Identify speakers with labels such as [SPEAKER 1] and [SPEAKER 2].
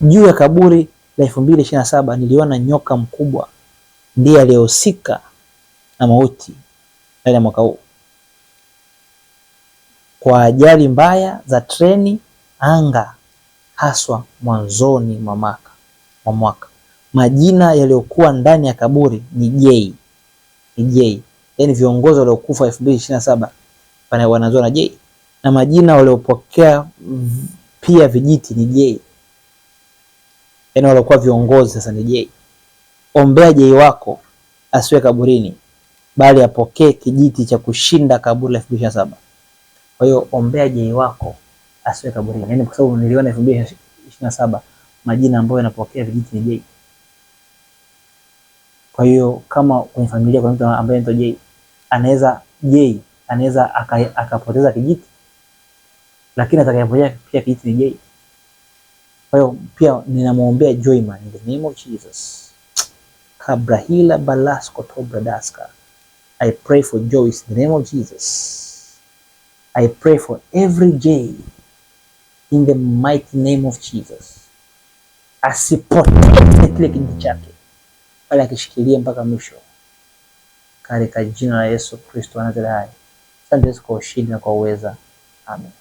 [SPEAKER 1] Juu ya kaburi la 2027 niliona nyoka mkubwa, ndiye aliyehusika na mauti ndani ya mwaka huu kwa ajali mbaya za treni anga, haswa mwanzoni mwa mwaka. Majina yaliyokuwa ndani ya kaburi ni J. Yaani viongozi waliokufa 2027 wanaanzwa na J, na majina waliopokea pia vijiti ni J. Yaani waliokuwa viongozi sasa ni J. Ombea J wako asiwe kaburini, bali apokee kijiti cha kushinda kaburi la 2027. Kwa hiyo ombea J wako asiwe kaburini. Yaani kwa sababu niliona 2027 majina ambayo yanapokea vijiti ni J. Kwa hiyo kama kwenye familia kuna mtu ambaye anaitwa J, anaweza akapoteza kijiti, lakini atakayepokea pia kijiti ni J. Kwa hiyo pia ninamuombea Joyman in the name of Jesus. Kabrahila Balasco Tobradaska. I pray for Joyce in the name of Jesus. I pray for every J in the mighty name of Jesus. Asipoteze kile kijiti chake, bali akishikilie mpaka mwisho katika jina la Yesu Kristo wa Nazareti. Asante kwa ushindi na kwa uweza. Amen.